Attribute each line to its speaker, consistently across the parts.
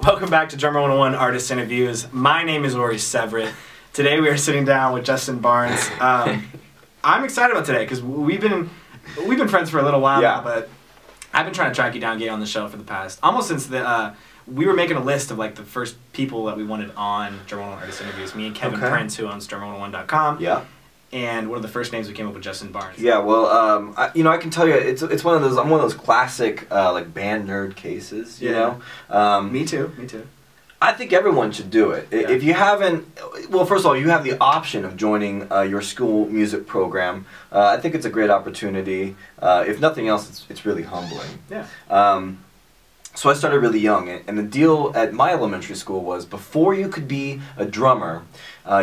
Speaker 1: Welcome back to Drummer 101 Artist Interviews. My name is Ori Severett. Today we are sitting down with Justin Barnes. I'm excited about today because we've been friends for a little while now, but I've been trying to track you down, get you on the show for the past, almost since we were making a list of like the first people that we wanted on Drummer 101 Artist Interviews. Me and Kevin Prince, who owns Drummer101.com.
Speaker 2: Yeah.
Speaker 1: And one of the first names we came up with, Justin Barnes.
Speaker 2: Yeah, well, I can tell you, it's one of those. I'm one of those classic like band nerd cases. You know.
Speaker 1: Me too.
Speaker 2: I think everyone should do it.
Speaker 1: Yeah.
Speaker 2: If you haven't, well, first of all, you have the option of joining your school music program. I think it's a great opportunity. If nothing else, it's really humbling.
Speaker 1: Yeah.
Speaker 2: So I started really young, and the deal at my elementary school was before you could be a drummer,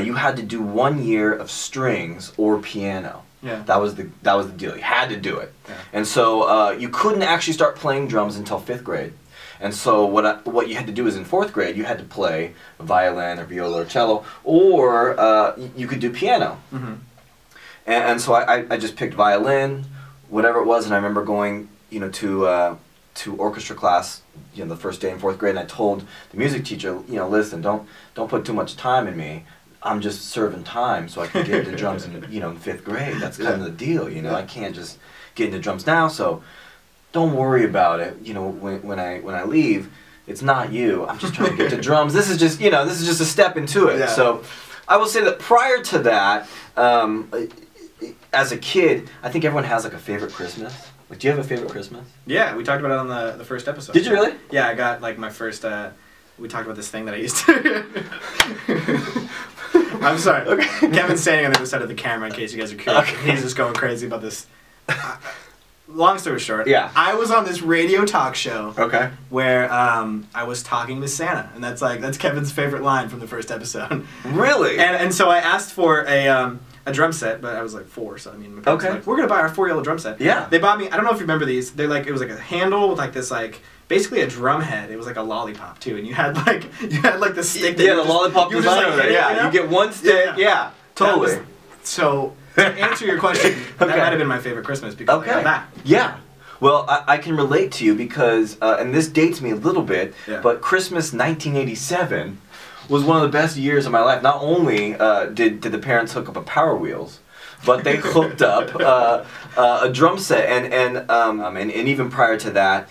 Speaker 2: you had to do 1 year of strings or piano.
Speaker 1: Yeah.
Speaker 2: That was the deal. You had to do it.
Speaker 1: Yeah.
Speaker 2: And so you couldn't actually start playing drums until 5th grade. And so what you had to do is in 4th grade you had to play violin or viola or cello, or you could do piano.
Speaker 1: Mm-hmm.
Speaker 2: And so I just picked violin, whatever it was, and I remember going to orchestra class, the first day in 4th grade, and I told the music teacher, listen, don't put too much time in me. I'm just serving time so I can get into drums in 5th grade. That's kind of the deal, I can't just get into drums now. So don't worry about it. When I leave, it's not you. I'm just trying to get to drums. This is just a step into it.
Speaker 1: Yeah.
Speaker 2: So I will say that prior to that, as a kid, I think everyone has like a favorite Christmas. Like, do you have a favorite Christmas?
Speaker 1: Yeah, we talked about it on the first episode.
Speaker 2: Did you really?
Speaker 1: Yeah, I got like my first. We talked about this thing that I used to. I'm sorry. Okay. Kevin's standing on the other side of the camera in case you guys are curious. Okay. He's just going crazy about this. Long story short,
Speaker 2: yeah.
Speaker 1: I was on this radio talk show.
Speaker 2: Okay.
Speaker 1: Where I was talking to Santa, and that's Kevin's favorite line from the first episode.
Speaker 2: Really?
Speaker 1: And so I asked for a drum set, but I was like 4, so I mean, my parents were like, we're gonna buy our 4-yellow drum set.
Speaker 2: Yeah.
Speaker 1: They bought me. I don't know if you remember these. They're like, it was like a handle with like this like. Basically a drum head. It was like a lollipop too, and you had like the stick.
Speaker 2: Yeah, the lollipop design over there. Yeah, you get one stick. Yeah, totally.
Speaker 1: So to answer your question, that might have been my favorite Christmas because I got that.
Speaker 2: Yeah. Well, I can relate to you because, and this dates me a little bit, but Christmas 1987 was one of the best years of my life. Not only did the parents hook up a Power Wheels, but they hooked up a drum set, and even prior to that,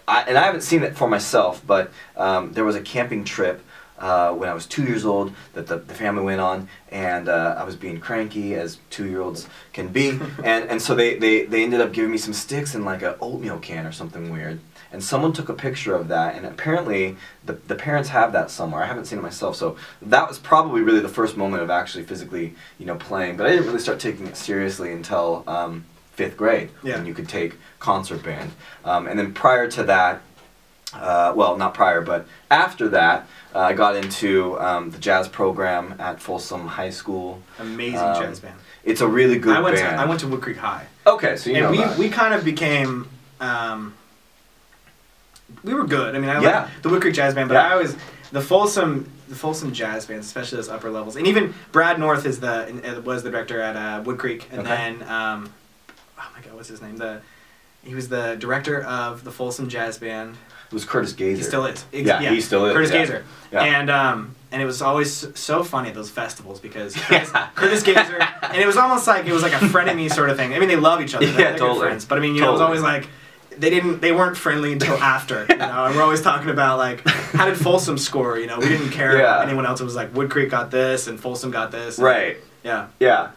Speaker 2: I haven't seen it for myself, but there was a camping trip when I was 2 years old that the family went on, and I was being cranky as 2-year-olds can be, and so they ended up giving me some sticks and like an oatmeal can or something weird. And someone took a picture of that, and apparently the parents have that somewhere. I haven't seen it myself, so that was probably really the first moment of actually physically, playing. But I didn't really start taking it seriously until 5th grade, when you could take concert band. And then prior to that, well, not prior, but after that, I got into the jazz program at Folsom High School.
Speaker 1: Amazing jazz band.
Speaker 2: It's a really good band.
Speaker 1: I went to Wood Creek High.
Speaker 2: Okay, so you know
Speaker 1: that. We kind of became. We were good. I mean, I liked the Wood Creek Jazz Band, but I always the Folsom Jazz Band, especially those upper levels, and even Brad North was the director at Wood Creek, and then oh my God, what's his name? He was the director of the Folsom Jazz Band.
Speaker 2: It was Curtis Gazer.
Speaker 1: He still is.
Speaker 2: He still is.
Speaker 1: Curtis Gazer. Yeah. And it was always so funny at those festivals because Curtis Gazer, and it was almost like it was like a frenemy sort of thing. I mean, they love each other. They're good friends, but I mean, it was always like. They weren't friendly until after, and we're always talking about like, how did Folsom score, we didn't care about anyone else. It was like Wood Creek got this and Folsom got this. And,
Speaker 2: right.
Speaker 1: Yeah.
Speaker 2: Yeah.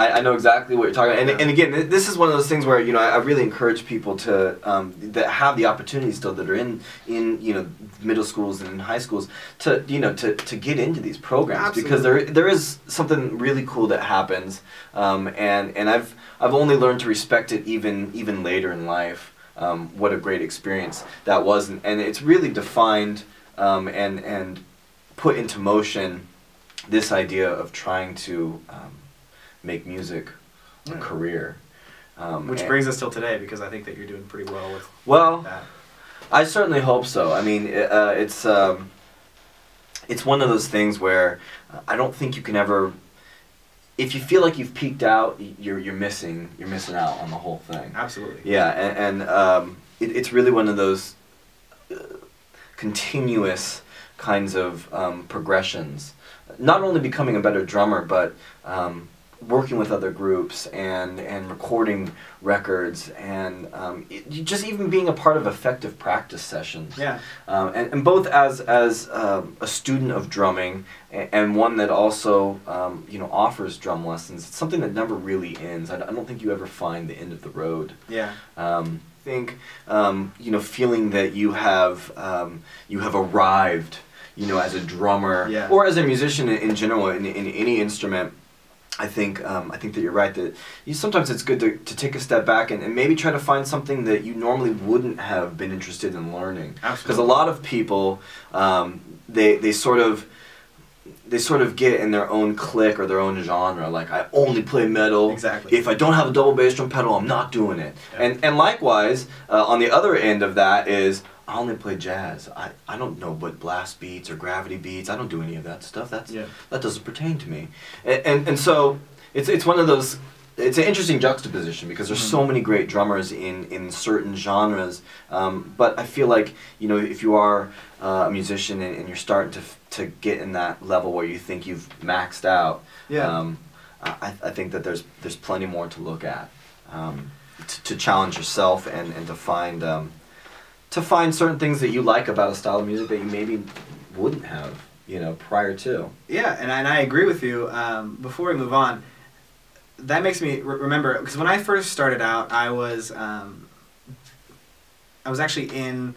Speaker 2: I know exactly what you're talking about. And again, this is one of those things where, I really encourage people to, that have the opportunity still that are in middle schools and in high schools to get into these programs. Absolutely. Because there is something really cool that happens. And I've only learned to respect it even later in life. What a great experience that was. And it's really defined, and put into motion this idea of trying to, make music a career.
Speaker 1: Which brings us till today, because I think that you're doing pretty well with that.
Speaker 2: I certainly hope so. I mean, it's one of those things where I don't think you can ever, if you feel like you've peaked out, you're missing out on the whole thing.
Speaker 1: Absolutely.
Speaker 2: Yeah, and it's really one of those continuous kinds of progressions. Not only becoming a better drummer, but working with other groups and recording records and just even being a part of effective practice sessions.
Speaker 1: Yeah.
Speaker 2: And both as a student of drumming and one that also offers drum lessons. It's something that never really ends. I don't think you ever find the end of the road.
Speaker 1: Yeah.
Speaker 2: I think feeling that you have arrived, as a drummer,
Speaker 1: yeah,
Speaker 2: or as a musician in general in any instrument. I think that you're right, that sometimes it's good to take a step back and maybe try to find something that you normally wouldn't have been interested in learning.
Speaker 1: Absolutely.
Speaker 2: Because a lot of people, they sort of get in their own clique or their own genre. Like, I only play metal.
Speaker 1: Exactly.
Speaker 2: If I don't have a double bass drum pedal, I'm not doing it. Yeah. And likewise, on the other end of that is, I only play jazz. I don't know what blast beats or gravity beats. I don't do any of that stuff. That doesn't pertain to me. And so it's one of those. It's an interesting juxtaposition because there's so many great drummers in certain genres. But I feel like if you are a musician and you're starting to get in that level where you think you've maxed out, I think that there's plenty more to look at, to challenge yourself and to find certain things that you like about a style of music that you maybe wouldn't have, prior to.
Speaker 1: Yeah, and I agree with you. Before we move on, that makes me remember, because when I first started out, I was actually in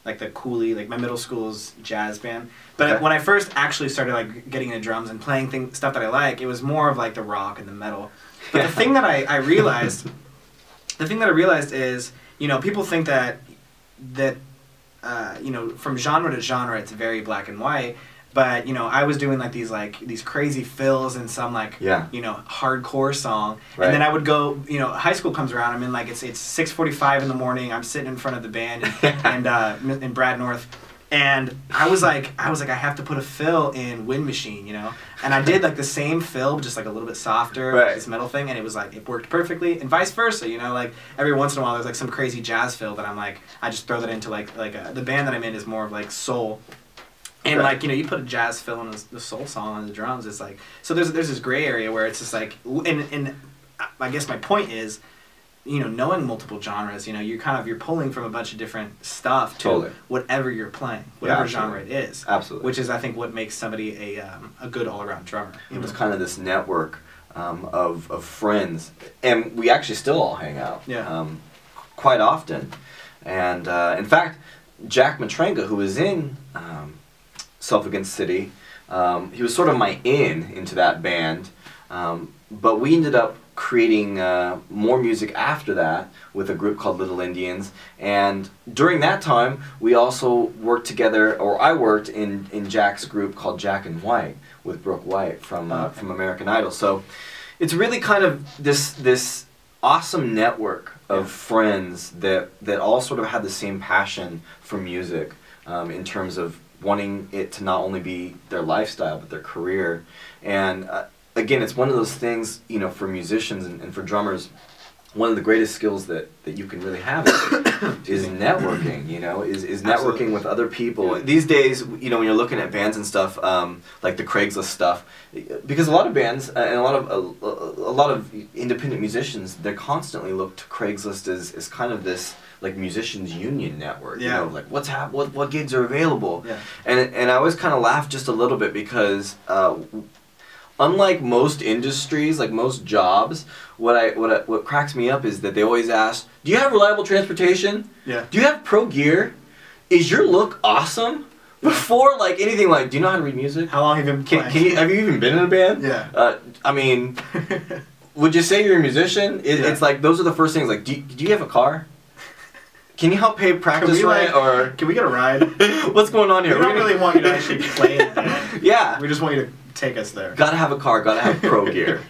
Speaker 1: like the Cooley, like my middle school's jazz band. But
Speaker 2: okay.
Speaker 1: When I first actually started like getting into drums and playing stuff that I like, it was more of like the rock and the metal. But the thing that I realized, is, people think that from genre to genre it's very black and white, but I was doing like these crazy fills in some hardcore song, right. And then I would go, high school comes around, I'm in like it's 6:45 in the morning, I'm sitting in front of the band and in Brad North, and I was like I have to put a fill in Wind Machine, and I did like the same fill, just like a little bit softer,
Speaker 2: right.
Speaker 1: This metal thing, and it was like it worked perfectly, and vice versa, like every once in a while there's like some crazy jazz fill that I'm like I just throw that into the band that I'm in is more of like soul, and right. You put a jazz fill in the soul song on the drums, it's like, so there's this gray area where it's just like, and I guess my point is, knowing multiple genres, you're pulling from a bunch of different stuff to
Speaker 2: totally.
Speaker 1: Whatever you're playing, whatever genre it is.
Speaker 2: Absolutely.
Speaker 1: Which is, I think, what makes somebody a good all-around drummer.
Speaker 2: It was kind of this network of friends, and we actually still all hang out quite often. And in fact, Jack Matrenga, who was in Self Against City, he was sort of my in into that band, but we ended up creating more music after that with a group called Little Indians, and during that time we also worked together, or I worked in Jack's group called Jack and White with Brooke White from American Idol. So it's really kind of this awesome network of friends that all sort of had the same passion for music, in terms of wanting it to not only be their lifestyle but their career. And again, it's one of those things, for musicians and for drummers, one of the greatest skills that you can really have is networking, is networking Absolutely. With other people. Yeah. These days, when you're looking at bands and stuff, like the Craigslist stuff, because a lot of bands and a lot of independent musicians, they constantly look to Craigslist as kind of this like musicians union network.
Speaker 1: Yeah.
Speaker 2: Like what gigs are available.
Speaker 1: Yeah.
Speaker 2: And I always kind of laugh just a little bit because unlike most industries, like most jobs, what cracks me up is that they always ask, do you have reliable transportation?
Speaker 1: Yeah.
Speaker 2: Do you have pro gear? Is your look awesome? Before like anything, like, do you know how to read music?
Speaker 1: How long have you been playing?
Speaker 2: Have you even been in a band?
Speaker 1: Yeah.
Speaker 2: I mean, would you say you're a musician? It's like, those are the first things, like, do you have a car? Can you help pay practice rent, or
Speaker 1: can we get a ride?
Speaker 2: What's going on here?
Speaker 1: We don't really want you to actually play in the band.
Speaker 2: Yeah.
Speaker 1: We just want you to take us there.
Speaker 2: Gotta have a car, gotta have pro gear.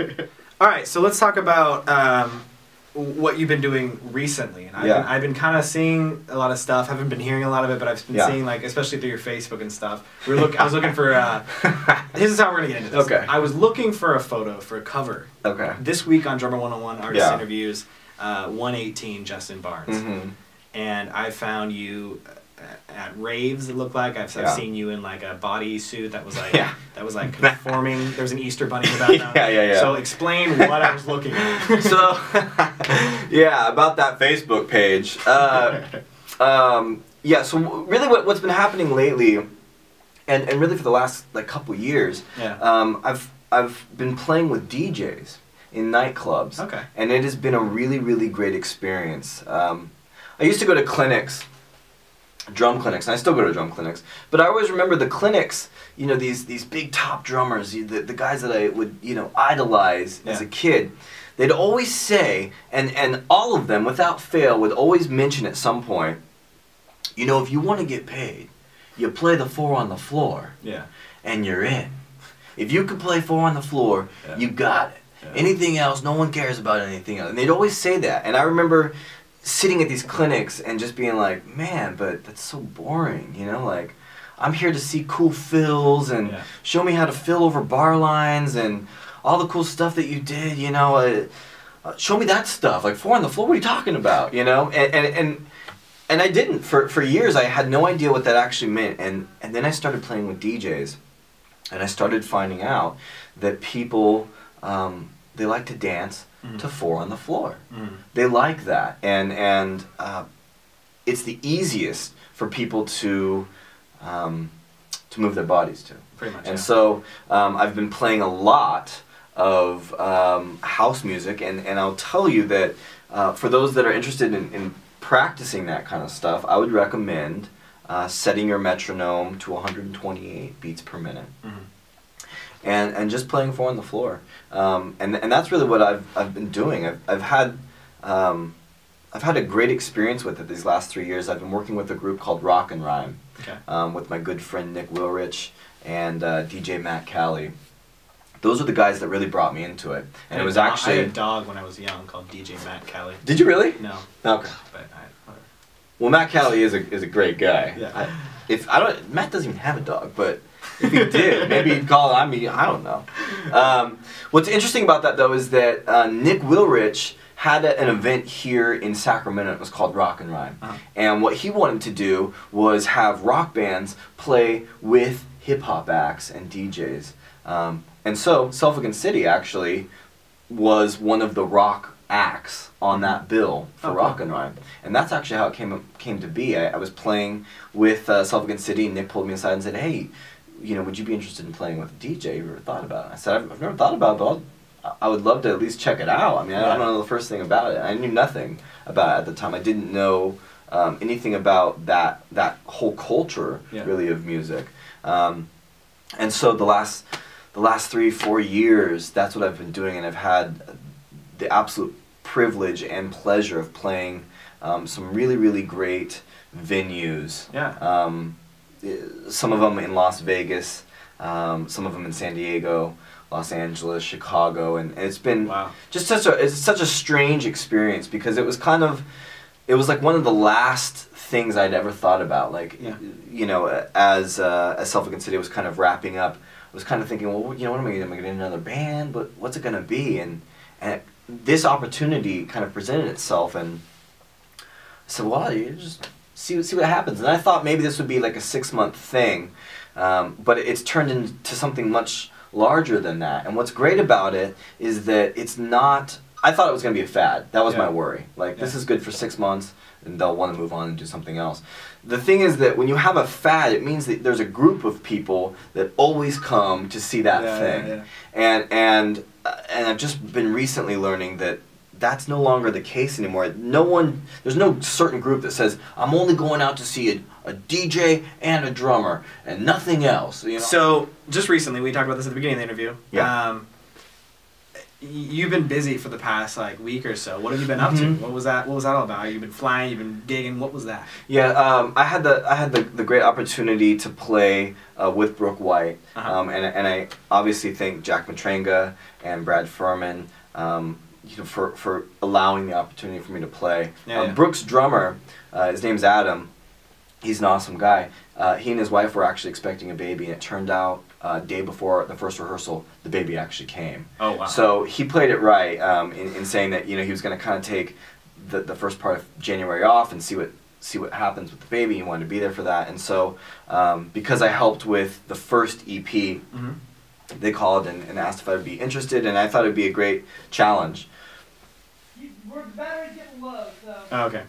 Speaker 1: Alright, so let's talk about what you've been doing recently. And I've been kind of seeing a lot of stuff. Haven't been hearing a lot of it, but I've been seeing, like, especially through your Facebook and stuff. I was looking for this is how we're gonna get into this.
Speaker 2: Okay.
Speaker 1: I was looking for a photo for a cover.
Speaker 2: Okay.
Speaker 1: This week on Drummer 101 Artist Interviews, 118 Justin Barnes.
Speaker 2: Mm-hmm.
Speaker 1: And I found you at raves. It looked like I've seen you in like a bodysuit that was like that was like conforming. There was an Easter bunny in the background.
Speaker 2: Yeah.
Speaker 1: So explain what I was looking at.
Speaker 2: So yeah, about that Facebook page. Yeah. So really, what's been happening lately, and really for the last like couple years, I've been playing with DJs in nightclubs.
Speaker 1: Okay.
Speaker 2: And it has been a really, really great experience. I used to go to clinics, drum clinics, and I still go to drum clinics, but I always remember the clinics, you know, these big top drummers, the guys that I would, you know, idolize as a kid. They'd always say, and all of them, without fail, would always mention at some point, you know, if you want to get paid, you play the 4 on the floor, and you're in. If you can play 4 on the floor, you got it. Anything else, no one cares about anything else. And they'd always say that. And I remember sitting at these clinics and just being like, man, but that's so boring, you know? Like, I'm here to see cool fills and show me how to fill over bar lines and all the cool stuff that you did, you know? Show me that stuff. Like, 4 on the floor, what are you talking about, you know? And I didn't. For years, I had no idea what that actually meant. And then I started playing with DJs. And I started finding out that people, they like to dance to 4 on the floor. They like that. And it's the easiest for people to move their bodies to.
Speaker 1: Pretty much,
Speaker 2: and so I've been playing a lot of house music. And I'll tell you that for those that are interested in practicing that kind of stuff, I would recommend setting your metronome to 128 beats per minute, and just playing 4 on the floor, and that's really what I've been doing. I've had a great experience with it these last 3 years. I've been working with a group called Rock and Rhyme, with my good friend Nick Wilrich and DJ Matt Cali. Those are the guys that really brought me into it. And it was actually...
Speaker 1: I had a dog when I was young called DJ Matt Cali.
Speaker 2: Did you really?
Speaker 1: No.
Speaker 2: Okay.
Speaker 1: But
Speaker 2: well, Matt Cali is a great guy.
Speaker 1: Yeah.
Speaker 2: Matt doesn't even have a dog, but if he did, maybe he'd call it. I mean, I don't know. What's interesting about that though is that Nick Wilrich had an event here in Sacramento. It was called Rock and Rhyme, and what he wanted to do was have rock bands play with hip hop acts and DJs. And so Self Against City actually was one of the rock acts on that bill for Rock and Rhyme. And that's actually how it came to be. I was playing with Self Against City, and Nick pulled me aside and said, hey, you know, would you be interested in playing with a DJ? You ever thought about it? I said, I've never thought about it, but I would love to at least check it out. I mean, I don't know the first thing about it. I knew nothing about it at the time. I didn't know anything about that whole culture, really, of music. And so the last 3-4 years, that's what I've been doing, and I've had the absolute privilege and pleasure of playing some really, really great venues. Some of them in Las Vegas, some of them in San Diego, Los Angeles, Chicago, and it's been just such a strange experience, because it was like one of the last things I'd ever thought about. Like, you know, as Self Against City was kind of wrapping up, I was kind of thinking, well, you know, what am I going to do? Am I going to get another band? But what's it going to be? And this opportunity kind of presented itself, and I said, well, you just see what happens. And I thought maybe this would be like a 6-month thing, but it's turned into something much larger than that. And what's great about it is that it's not... I thought it was going to be a fad. That was my worry. Like, this is good for 6 months, and they'll want to move on and do something else. The thing is that when you have a fad, it means that there's a group of people that always come to see that thing. And I've just been recently learning that that's no longer the case anymore. There's no certain group that says, I'm only going out to see a DJ and a drummer and nothing else. You know?
Speaker 1: So, just recently, we talked about this at the beginning of the interview. You've been busy for the past like week or so. What have you been up to? What was that all about? You've been flying, you've been gigging. What was that?
Speaker 2: Yeah, I had the great opportunity to play with Brooke White, and I obviously thank Jack Matranga and Brad Furman, you know, for allowing the opportunity for me to play. Brooke's drummer, his name's Adam. He's an awesome guy. He and his wife were actually expecting a baby, and it turned out day before the first rehearsal, the baby actually came.
Speaker 1: Oh, wow.
Speaker 2: So he played it right in saying that, you know, he was going to kind of take the first part of January off and see what see what happens with the baby. He wanted to be there for that. And so because I helped with the first EP, they called and asked if I would be interested, and I thought it would be a great challenge.
Speaker 3: We're better getting love, so.
Speaker 1: Oh, okay.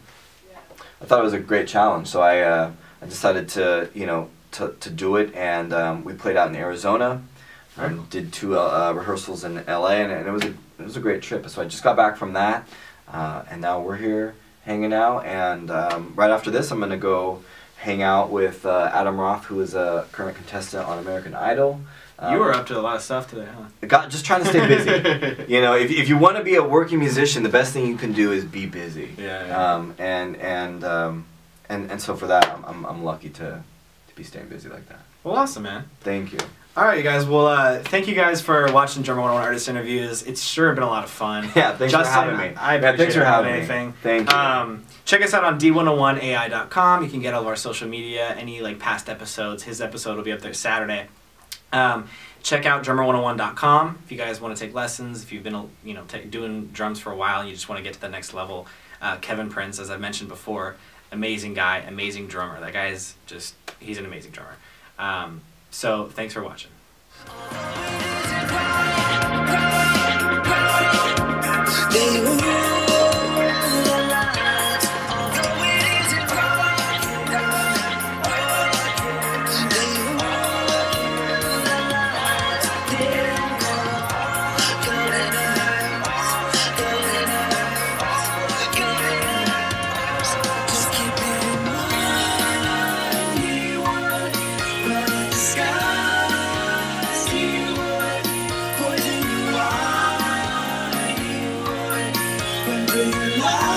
Speaker 3: Yeah.
Speaker 2: I thought it was a great challenge, so I decided to, you know, to do it, and we played out in Arizona. Did 2 rehearsals in LA, and it was a great trip. So I just got back from that, and now we're here hanging out. And right after this, I'm gonna go hang out with Adam Roth, who is a current contestant on American Idol.
Speaker 1: You were up to a lot of stuff today, huh?
Speaker 2: Just trying to stay busy. You know, if you want to be a working musician, the best thing you can do is be busy.
Speaker 1: Yeah.
Speaker 2: And so for that, I'm lucky to be staying busy like that.
Speaker 1: Well, awesome, man.
Speaker 2: Thank you.
Speaker 1: All right, you guys. Well, thank you guys for watching Drummer 101 Artist Interviews. It's sure been a lot of fun.
Speaker 2: Yeah, thanks for having me.
Speaker 1: I appreciate
Speaker 2: thanks for having
Speaker 1: anything.
Speaker 2: me. Thank you.
Speaker 1: Check us out on d101ai.com. You can get all of our social media, any like past episodes. His episode will be up there Saturday. Check out drummer101.com if you guys want to take lessons. If you've been, you know, doing drums for a while and you just want to get to the next level. Kevin Prince, as I mentioned before, amazing guy, amazing drummer. That guy is just, he's an amazing drummer. So thanks for watching.
Speaker 4: Love.